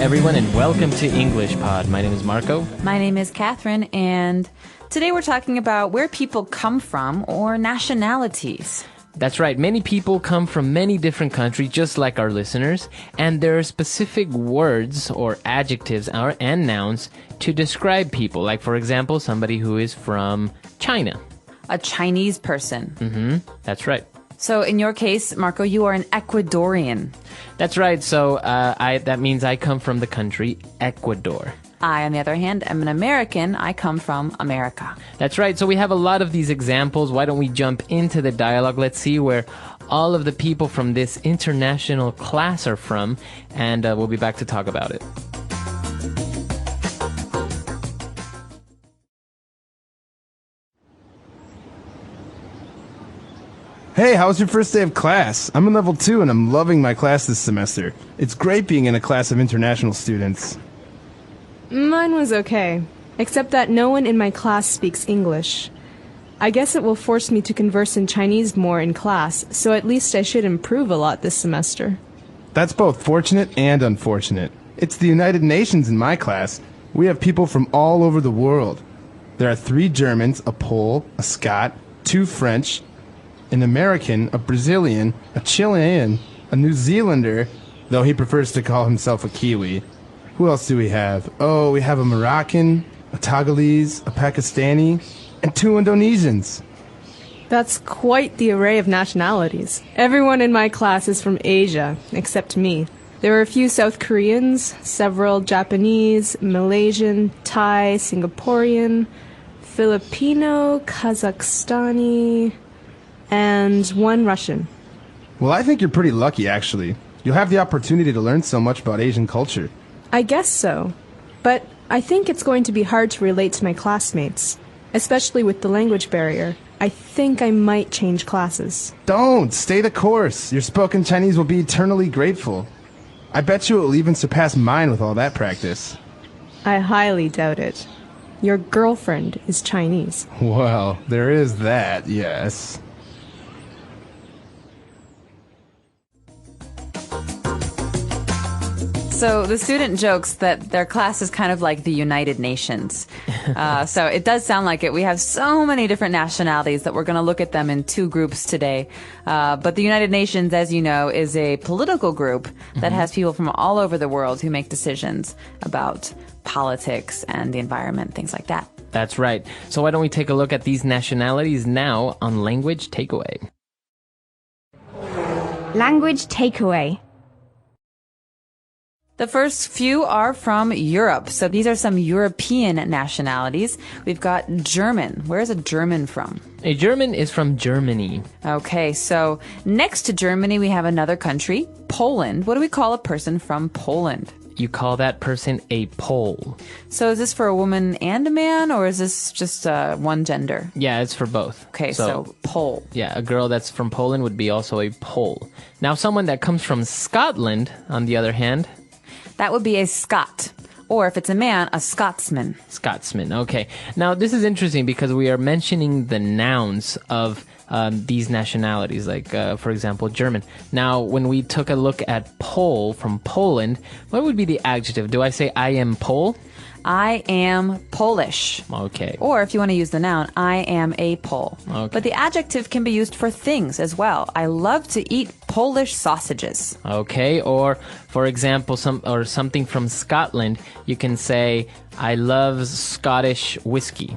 everyone, and welcome to English Pod. My name is Marco. My name is Catherine, and today we're talking about where people come from or nationalities. That's right. Many people come from many different countries, just like our listeners, and there are specific words or adjectives and nouns to describe people. Like, for example, somebody who is from China. A Chinese person. That's right. So in your case, Marco, you are an Ecuadorian. That's right. So that means I come from the country Ecuador. I, on the other hand, am an American. I come from America. That's right. So we have a lot of these examples. Why don't we jump into the dialogue? Let's see where all of the people from this international class are from, and we'll be back to talk about it. Hey, how was your first day of class? I'm in level 2 and I'm loving my class this semester. It's great being in a class of international students. Mine was okay, except that no one in my class speaks English. I guess it will force me to converse in Chinese more in class, so at least I should improve a lot this semester. That's both fortunate and unfortunate. It's the United Nations in my class. We have people from all over the world. There are 3 Germans, a Pole, a Scot, 2 French, an American, a Brazilian, a Chilean, a New Zealander, though he prefers to call himself a Kiwi. Who else do we have? Oh, we have a Moroccan, a Togolese, a Pakistani, and 2 Indonesians. That's quite the array of nationalities. Everyone in my class is from Asia, except me. There are a few South Koreans, several Japanese, Malaysian, Thai, Singaporean, Filipino, Kazakhstani, and 1 Russian. Well, I think you're pretty lucky, actually. You'll have the opportunity to learn so much about Asian culture. I guess so. But I think it's going to be hard to relate to my classmates, especially with the language barrier. I think I might change classes. Don't! Stay the course! Your spoken Chinese will be eternally grateful. I bet you it will even surpass mine with all that practice. I highly doubt it. Your girlfriend is Chinese. Well, there is that, yes. So the student jokes that their class is kind of like the United Nations. So it does sound like it. We have so many different nationalities that we're going to look at them in 2 groups today. But the United Nations, as you know, is a political group that has people from all over the world who make decisions about politics and the environment, things like that. That's right. So why don't we take a look at these nationalities now on Language Takeaway. Language Takeaway. The first few are from Europe. So these are some European nationalities. We've got German. Where is a German from? A German is from Germany. Okay, so next to Germany, we have another country, Poland. What do we call a person from Poland? You call that person a Pole. So is this for a woman and a man, or is this just one gender? Yeah, it's for both. Okay, so Pole. Yeah, a girl that's from Poland would be also a Pole. Now, someone that comes from Scotland, on the other hand... That would be a Scot. Or if it's a man, a Scotsman. Scotsman, okay. Now, this is interesting because we are mentioning the nouns of these nationalities, like, for example, German. Now, when we took a look at Pole from Poland, what would be the adjective? Do I say I am Pole? I am Polish. Okay. Or if you want to use the noun, I am a Pole. Okay. But the adjective can be used for things as well. I love to eat Polish sausages. Okay. Or, for example, something from Scotland, you can say, I love Scottish whiskey.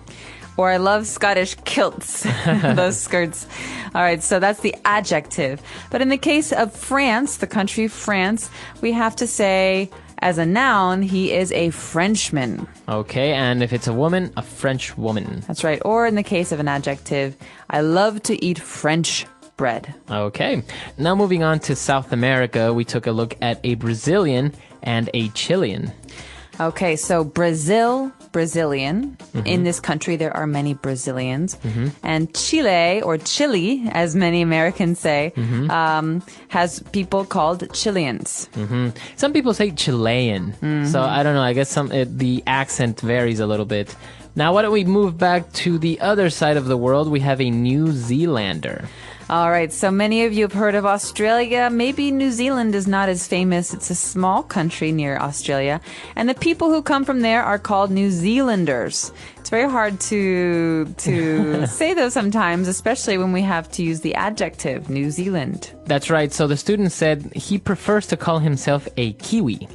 Or I love Scottish kilts, those skirts. All right, so that's the adjective. But in the case of France, the country France, we have to say... As a noun, he is a Frenchman. Okay, and if it's a woman, a French woman. That's right. Or in the case of an adjective, I love to eat French bread. Okay. Now moving on to South America, we took a look at a Brazilian and a Chilean. Okay, so Brazilian. In this country, there are many Brazilians. And Chile, or Chile, as many Americans say, has people called Chileans. Some people say Chilean. So I don't know, I guess the accent varies a little bit. Now, why don't we move back to the other side of the world? We have a New Zealander. All right, so many of you have heard of Australia. Maybe New Zealand is not as famous. It's a small country near Australia. And the people who come from there are called New Zealanders. It's very hard to say those sometimes, especially when we have to use the adjective New Zealand. That's right. So the student said he prefers to call himself a Kiwi.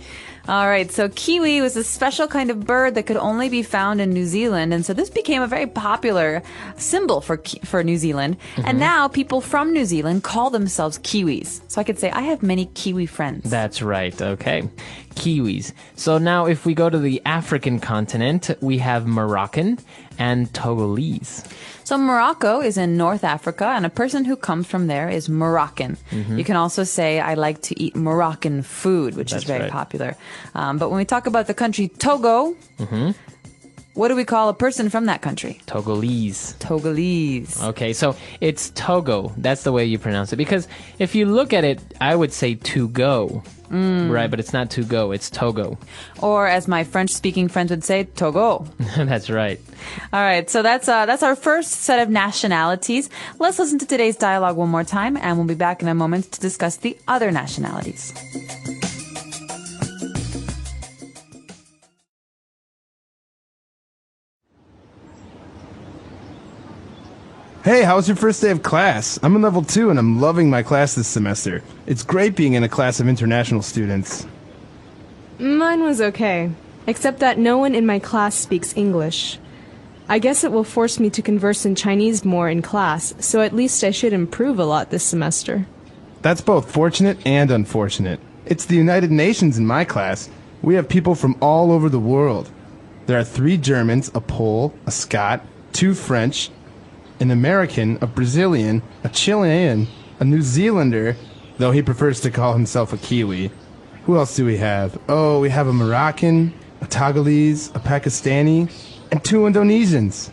All right, so kiwi was a special kind of bird that could only be found in New Zealand, and so this became a very popular symbol for New Zealand. And now people from New Zealand call themselves Kiwis. So I could say I have many Kiwi friends. That's right. Okay. Kiwis. So now if we go to the African continent, we have Moroccan and Togolese. So Morocco is in North Africa, and a person who comes from there is Moroccan. You can also say, I like to eat Moroccan food, which is very popular. But when we talk about the country Togo, what do we call a person from that country? Togolese. Togolese. Okay, so it's Togo. That's the way you pronounce it. Because if you look at it, I would say to go. Right, but it's not to go, it's Togo. Or as my French-speaking friends would say, Togo. That's right. All right, so that's our first set of nationalities. Let's listen to today's dialogue one more time, and we'll be back in a moment to discuss the other nationalities. Hey, how was your first day of class? I'm in level 2 and I'm loving my class this semester. It's great being in a class of international students. Mine was okay, except that no one in my class speaks English. I guess it will force me to converse in Chinese more in class, so at least I should improve a lot this semester. That's both fortunate and unfortunate. It's the United Nations in my class. We have people from all over the world. There are 3 Germans, a Pole, a Scot, 2 French, an American, a Brazilian, a Chilean, a New Zealander, though he prefers to call himself a Kiwi. Who else do we have? Oh, we have a Moroccan, a Togolese, a Pakistani, and 2 Indonesians.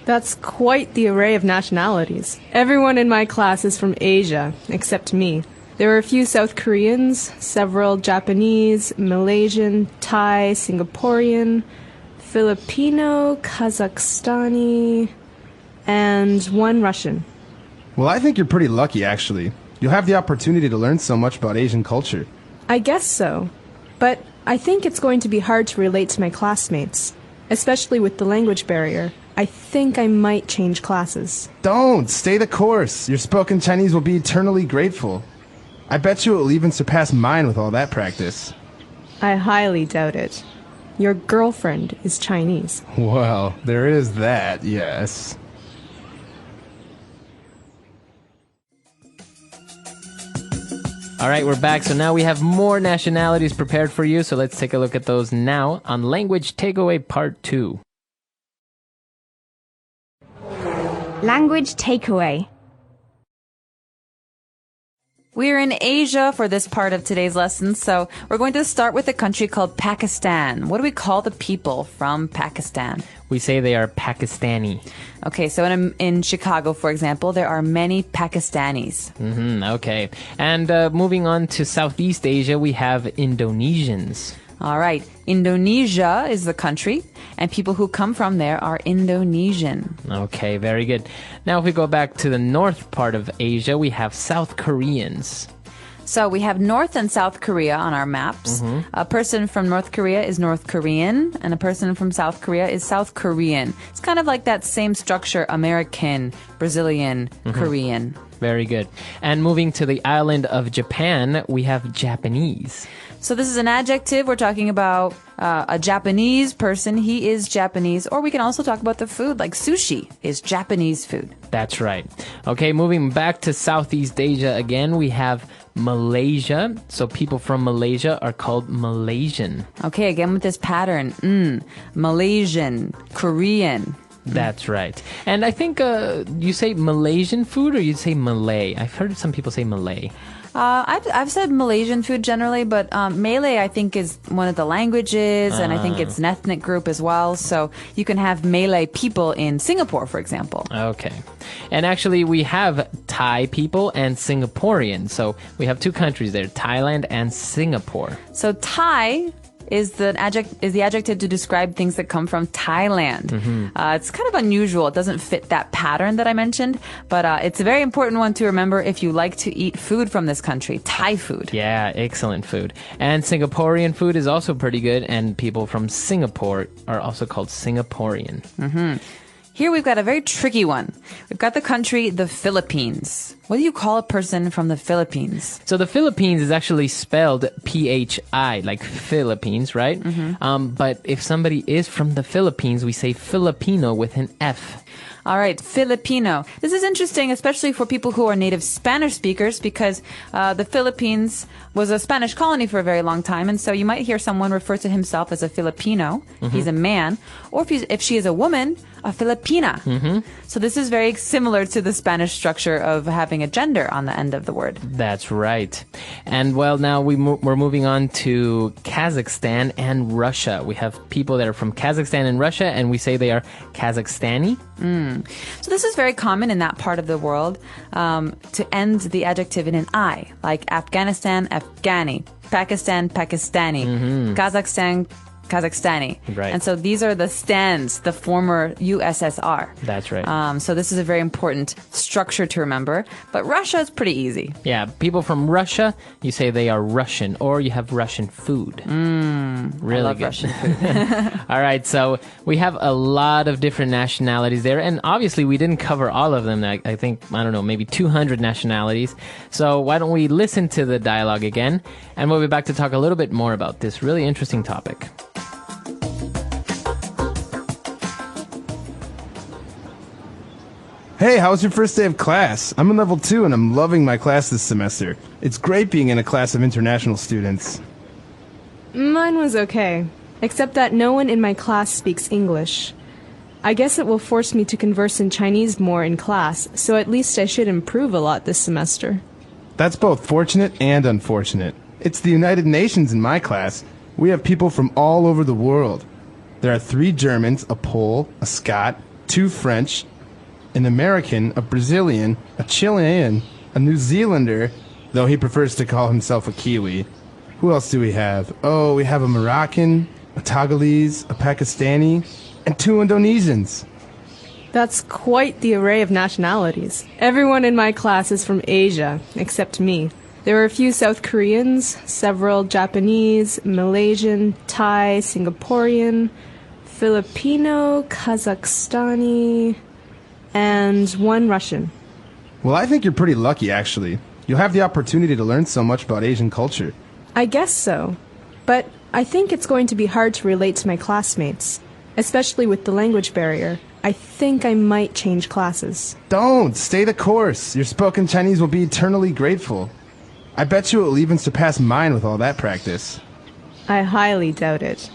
That's quite the array of nationalities. Everyone in my class is from Asia, except me. There are a few South Koreans, several Japanese, Malaysian, Thai, Singaporean, Filipino, Kazakhstani, and 1 Russian. Well, I think you're pretty lucky, actually. You'll have the opportunity to learn so much about Asian culture. I guess so. But I think it's going to be hard to relate to my classmates, especially with the language barrier. I think I might change classes. Don't! Stay the course! Your spoken Chinese will be eternally grateful. I bet you it will even surpass mine with all that practice. I highly doubt it. Your girlfriend is Chinese. Well, there is that, yes. All right, we're back. So now we have more nationalities prepared for you. So let's take a look at those now on Language Takeaway Part 2. Language takeaway. We're in Asia for this part of today's lesson, so we're going to start with a country called Pakistan. What do we call the people from Pakistan? We say they are Pakistani. Okay, so in Chicago, for example, there are many Pakistanis. Okay. And moving on to Southeast Asia, we have Indonesians. All right. Indonesia is the country, and people who come from there are Indonesian. Okay, very good. Now, if we go back to the north part of Asia, we have South Koreans. So we have North and South Korea on our maps. A person from North Korea is North Korean, and a person from South Korea is South Korean. It's kind of like that same structure, American, Brazilian, Korean. Very good. And moving to the island of Japan, we have Japanese. So this is an adjective. We're talking about a Japanese person. He is Japanese. Or we can also talk about the food, like sushi is Japanese food. That's right. Okay, moving back to Southeast Asia again, we have Malaysia. So people from Malaysia are called Malaysian. Okay, again with this pattern. Malaysian, Korean. That's right. And I think you say Malaysian food or you say Malay? I've heard some people say Malay. I've said Malaysian food generally, but Malay I think is one of the languages, and I think it's an ethnic group as well. So you can have Malay people in Singapore, for example. Okay. And actually we have Thai people and Singaporean. So we have 2 countries there, Thailand and Singapore. So Thai is the adjective to describe things that come from Thailand. It's kind of unusual. It doesn't fit that pattern that I mentioned, but it's a very important one to remember if you like to eat food from this country, Thai food. Yeah, excellent food. And Singaporean food is also pretty good, and people from Singapore are also called Singaporean. Here we've got a very tricky one. We've got the country, the Philippines. What do you call a person from the Philippines? So the Philippines is actually spelled P-H-I, like Philippines, right? But if somebody is from the Philippines, we say Filipino with an F. All right, Filipino. This is interesting, especially for people who are native Spanish speakers, because the Philippines was a Spanish colony for a very long time, and so you might hear someone refer to himself as a Filipino. He's a man, or if she is a woman, a Filipina. So this is very similar to the Spanish structure of having a gender on the end of the word. That's right. And well, now we're moving on to Kazakhstan and Russia. We have people that are from Kazakhstan and Russia, and we say they are Kazakhstani. So this is very common in that part of the world to end the adjective in an I, like Afghanistan, Afghani, Pakistan, Pakistani, Kazakhstan, Kazakhstani. Right. And so these are the stands, the former USSR. That's right. So this is a very important structure to remember. But Russia is pretty easy. Yeah, people from Russia, you say they are Russian, or you have Russian food. Really I love good. Russian food. All right, so we have a lot of different nationalities there, and obviously we didn't cover all of them. I think, I don't know, maybe 200 nationalities. So why don't we listen to the dialogue again, and we'll be back to talk a little bit more about this really interesting topic. Hey, how was your first day of class? I'm in level 2 and I'm loving my class this semester. It's great being in a class of international students. Mine was okay, except that no one in my class speaks English. I guess it will force me to converse in Chinese more in class, so at least I should improve a lot this semester. That's both fortunate and unfortunate. It's the United Nations in my class. We have people from all over the world. There are 3 Germans, a Pole, a Scot, 2 French, an American, a Brazilian, a Chilean, a New Zealander, though he prefers to call himself a Kiwi. Who else do we have? Oh, we have a Moroccan, a Togolese, a Pakistani, and 2 Indonesians. That's quite the array of nationalities. Everyone in my class is from Asia, except me. There are a few South Koreans, several Japanese, Malaysian, Thai, Singaporean, Filipino, Kazakhstani, and 1 Russian. Well, I think you're pretty lucky, actually. You'll have the opportunity to learn so much about Asian culture. I guess so. But I think it's going to be hard to relate to my classmates, especially with the language barrier. I think I might change classes. Don't! Stay the course. Your spoken Chinese will be eternally grateful. I bet you it will even surpass mine with all that practice. I highly doubt it.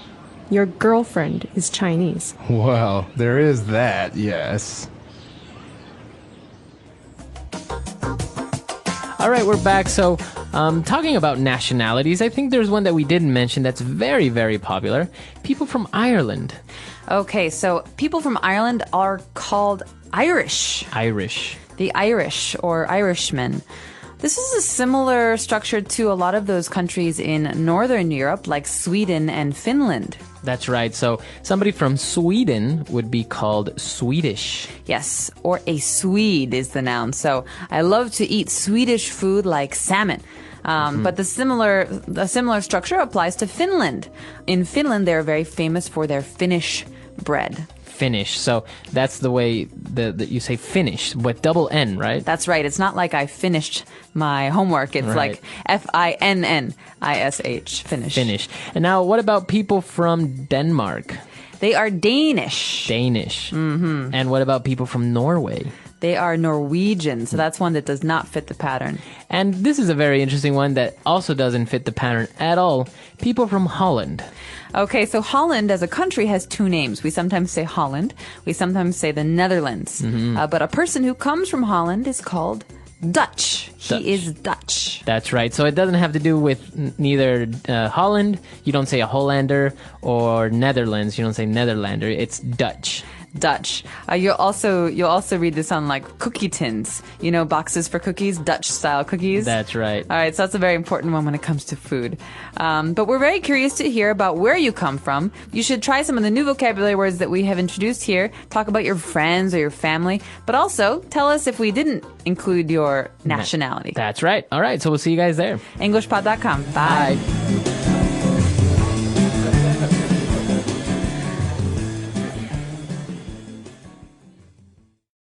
Your girlfriend is Chinese. Well, there is that, yes. All right, we're back. So, talking about nationalities, I think there's one that we didn't mention that's very, very popular. People from Ireland. Okay, so people from Ireland are called Irish. Irish. The Irish or Irishmen. This is a similar structure to a lot of those countries in Northern Europe, like Sweden and Finland. That's right. So somebody from Sweden would be called Swedish. Yes, or a Swede is the noun. So I love to eat Swedish food like salmon. But the similar structure applies to Finland. In Finland, they're very famous for their Finnish bread. Finnish. So that's the way that you say Finnish, with double N, right? That's right. It's not like I finished my homework. It's Right. like F-I-N-N-I-S-H, Finnish. Finnish. And now, what about people from Denmark? They are Danish. Danish. Mm-hmm. And what about people from Norway? They are Norwegian, so that's one that does not fit the pattern. And this is a very interesting one that also doesn't fit the pattern at all. People from Holland. Okay, so Holland as a country has 2 names. We sometimes say Holland. We sometimes say the Netherlands. But a person who comes from Holland is called Dutch. Dutch. He is Dutch. That's right. So it doesn't have to do with neither Holland. You don't say a Hollander, or Netherlands. You don't say Netherlander. It's Dutch. Dutch. You'll also read this on like cookie tins, boxes for cookies, Dutch style cookies. That's right. All right, so that's a very important one when it comes to food. But we're very curious to hear about where you come from. You should try some of the new vocabulary words that we have introduced here. Talk about your friends or your family, but also tell us if we didn't include your nationality. That's right. All right, so we'll see you guys there. EnglishPod.com. Bye. Bye.